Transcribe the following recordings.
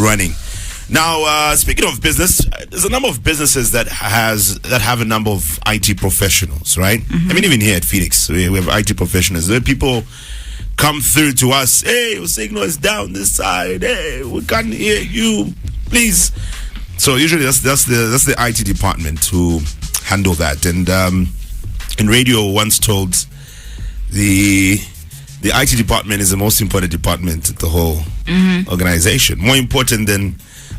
running. Now, speaking of business, there's a number of businesses that have a number of IT professionals, right? Mm-hmm. I mean, even here at Phoenix, we have IT professionals. There are people come through to us. Hey, your signal is down this side. Hey, we can't hear you. Please. So usually that's the IT department who handle that. And in radio, once told the IT department is the most important department in the whole organization. More important than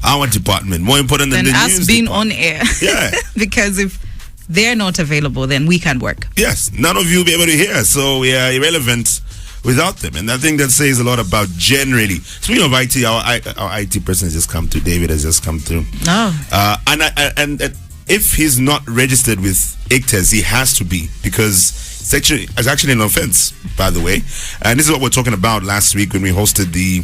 our department. More important than the us news being department. on air. Yeah. Because if they're not available, then we can't work. Yes. None of you will be able to hear. So we are irrelevant without them. And I think that says a lot about generally. Speaking of IT, our IT person has just come through. David has just come through. Oh. And if he's not registered with ICTAZ, he has to be, because it's actually an offense, by the way. And this is what we're talking about last week when we hosted the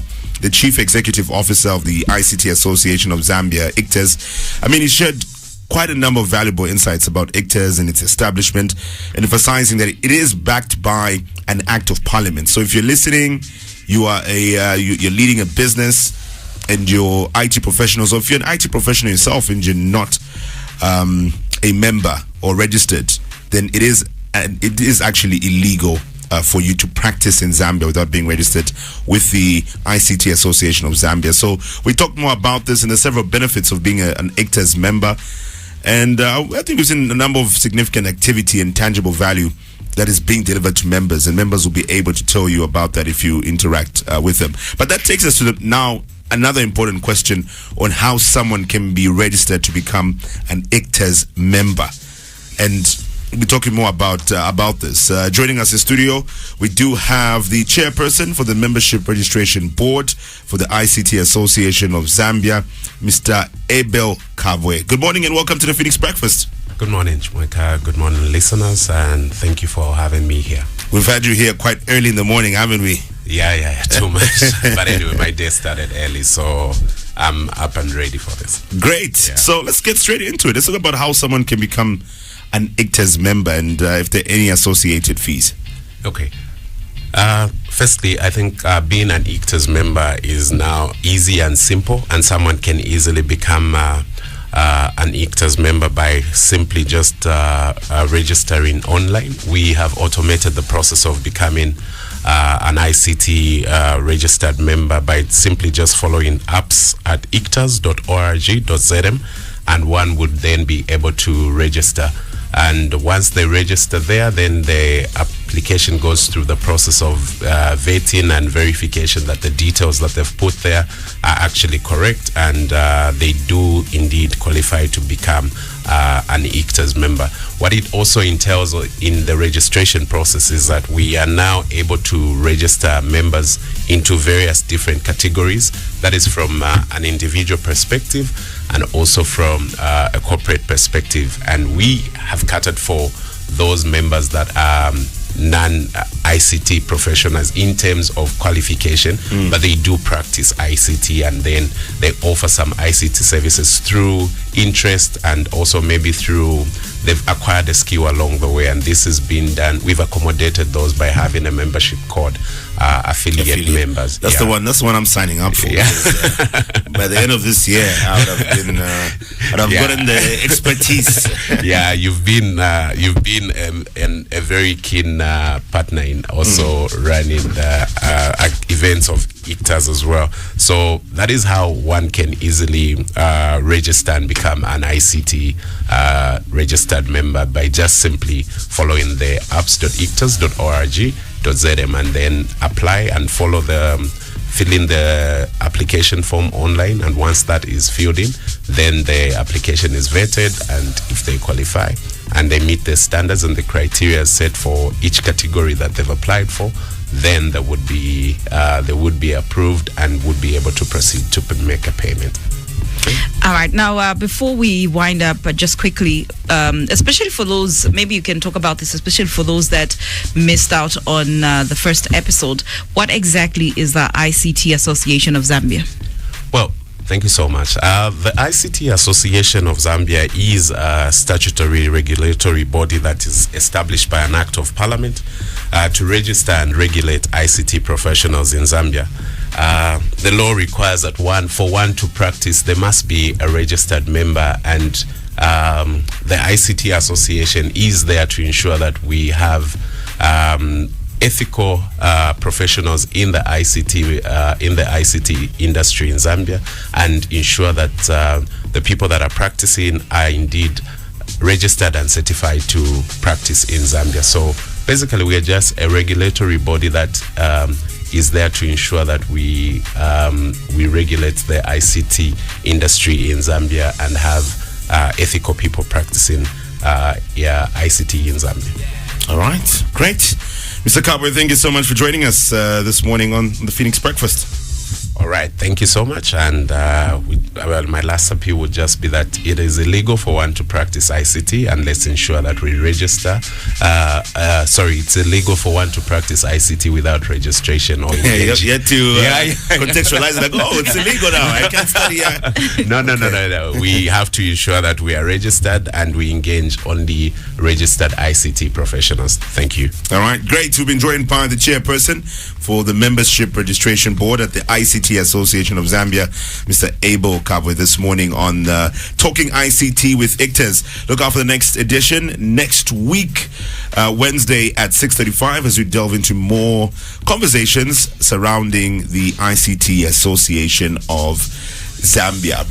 Chief Executive Officer of the ICT Association of Zambia, ICTAZ. I mean, he shared quite a number of valuable insights about ICTAZ and its establishment, and emphasizing that it is backed by an act of parliament. So if you're listening, you are you're leading a business and you're IT professionals, or if you're an IT professional yourself and you're not a member or registered, then it is actually illegal for you to practice in Zambia without being registered with the ICT Association of Zambia. So we talked more about this, and there's several benefits of being an ICTAZ member. And I think we've seen a number of significant activity and tangible value that is being delivered to members, and members will be able to tell you about that if you interact with them. But that takes us to now another important question on how someone can be registered to become an ICTAZ member. And we'll be talking more about this. Joining us in studio, we do have the chairperson for the Membership Registration Board for the ICT Association of Zambia, Mr. Ep02. Good morning and welcome to the Phoenix Breakfast. Good morning, Chumweka. Good morning, listeners, and thank you for having me here. We've had you here quite early in the morning, haven't we? Yeah, too much. But anyway, my day started early, so I'm up and ready for this. Great. Yeah. So let's get straight into it. Let's talk about how someone can become an ICTAZ member and if there are any associated fees. Okay. Firstly, I think being an ICTAZ member is now easy and simple, and someone can easily become an ICTAZ member by simply just registering online. We have automated the process of becoming an ICT registered member by simply just following apps at ictaz.org.zm, and one would then be able to register. And once they register there, then the application goes through the process of vetting and verification that the details that they've put there are actually correct, and they do indeed qualify to become an ICTAZ member. What it also entails in the registration process is that we are now able to register members into various different categories. That is from an individual perspective and also from a corporate perspective. And we have catered for those members that are non-ICT professionals in terms of qualification, but they do practice ICT, and then they offer some ICT services through interest, and also maybe through they've acquired a skill along the way, and this has been done. We've accommodated those by having a membership called affiliate members. That's the one I'm signing up for. Yeah. By the end of this year, I would have gotten the expertise. Yeah, you've been a very keen partner in also running the events of ICTAZ as well. So that is how one can easily register and become an ICT registered member by just simply following the apps.ictaz.org.zm and then apply and fill in the application form online, and once that is filled in, then the application is vetted, and if they qualify and they meet the standards and the criteria set for each category that they've applied for, then they would be approved and would be able to proceed to make a payment. All right. Now, before we wind up, just quickly, especially for those, maybe you can talk about this, especially for those that missed out on the first episode. What exactly is the ICT Association of Zambia? Well, thank you so much. The ICT Association of Zambia is a statutory regulatory body that is established by an act of parliament to register and regulate ICT professionals in Zambia. the law requires that for one to practice, there must be a registered member, and the ICT Association is there to ensure that we have ethical professionals in the ICT industry in Zambia, and ensure that the people that are practicing are indeed registered and certified to practice in Zambia. So basically, we are just a regulatory body that is there to ensure that we regulate the ICT industry in Zambia and have ethical people practicing ICT in Zambia. All right, great. Mr. Kabwe, thank you so much for joining us this morning on the Phoenix Breakfast. All right, thank you so much. And my last appeal would just be that it is illegal for one to practice ICT, and let's ensure that we register. It's illegal for one to practice ICT without registration or engaging. You have to contextualize it like, oh, it's illegal now. I can't study. No. We have to ensure that we are registered and we engage only registered ICT professionals. Thank you. All right, great. We've been joined by the chairperson for the Membership Registration Board at the ICT Association of Zambia, Mr. Ep02, this morning on Talking ICT with ICTAZ. Look out for the next edition next week, Wednesday at 6:35, as we delve into more conversations surrounding the ICT Association of Zambia.